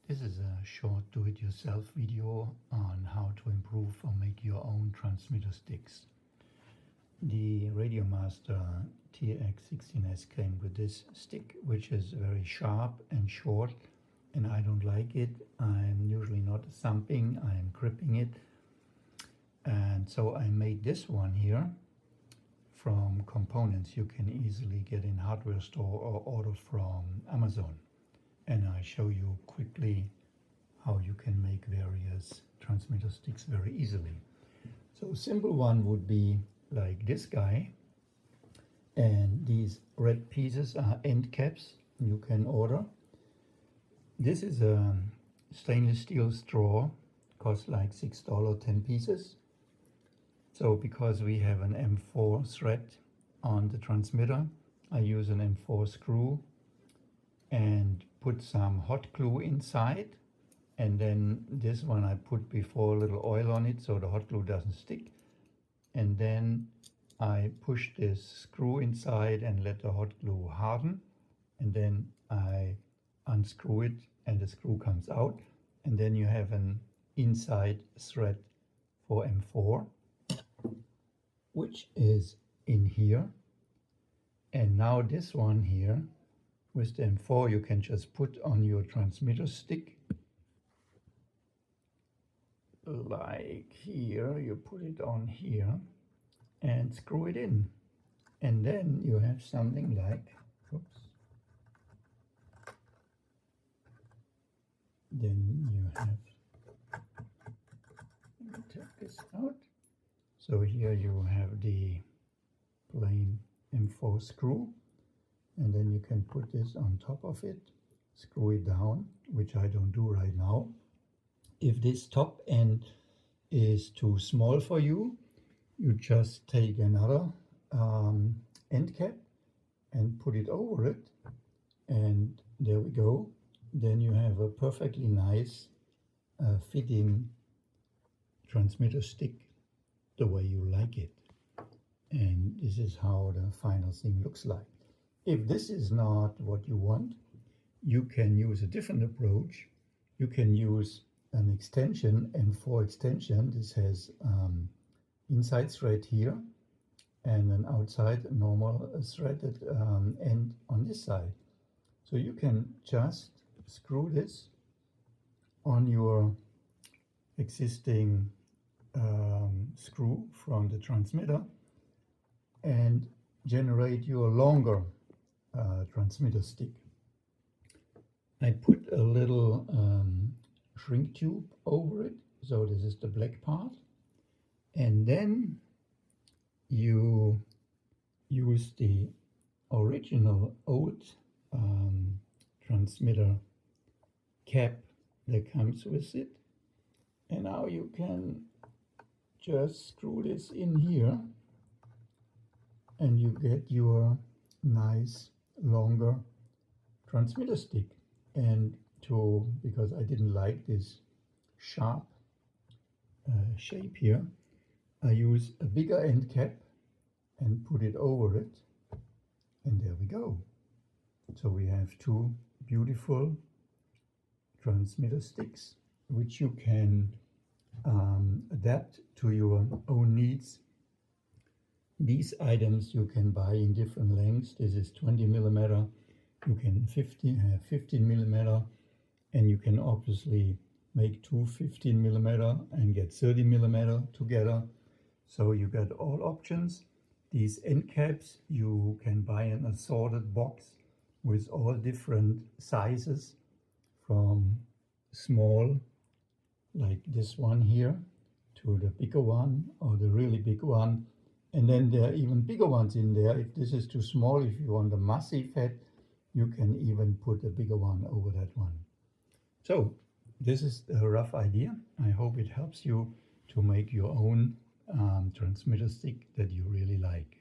This is a short do-it-yourself video on how to improve or make your own transmitter sticks. The Radiomaster tx16s came with this stick, which is very sharp and short, and I don't like it. I'm usually not thumping, I'm gripping it. And so I made this one here from components you can easily get in hardware store or order from Amazon. And I show you quickly how you can make various transmitter sticks very easily. So a simple one would be like this guy, and these red pieces are end caps you can order. This is a stainless steel straw, costs like $6, 10 pieces. So because we have an M4 thread on the transmitter, I use an M4 screw and put some hot glue inside, and then this one I put before a little oil on it so the hot glue doesn't stick, and then I push this screw inside and let the hot glue harden, and then I unscrew it and the screw comes out, and then you have an inside thread for M4 which is in here. And now this one here with the M4 you can just put on your transmitter stick, like here. You put it on here and screw it in, and then you have something like, oops, then you have, let me take this out. So here you have the plain M4 screw, and then you can put this on top of it, screw it down, which I don't do right now. If this top end is too small for you, you just take another end cap and put it over it, and there we go. Then you have a perfectly nice fitting transmitter stick the way you like it. And this is how the final thing looks like. If this is not what you want, you can use a different approach. You can use an extension, M4 extension. This has inside thread here and an outside normal threaded end on this side. So you can just screw this on your existing screw from the transmitter and generate your longer transmitter stick. I put a little shrink tube over it, so this is the black part, and then you use the original old transmitter cap that comes with it, and now you can just screw this in here and you get your nice longer transmitter stick. And because I didn't like this sharp shape here, I use a bigger end cap and put it over it, and there we go. So we have two beautiful transmitter sticks which you can adapt to your own needs. These items you can buy in different lengths. This is 20 millimeter. You can have 15 millimeter, and you can obviously make two 15 millimeter and get 30 millimeter together. So you got all options. These end caps you can buy an assorted box with all different sizes, from small like this one here to the bigger one or the really big one, and then there are even bigger ones in there. If this is too small, if you want a massive head, you can even put a bigger one over that one. So this is a rough idea. I hope it helps you to make your own transmitter stick that you really like.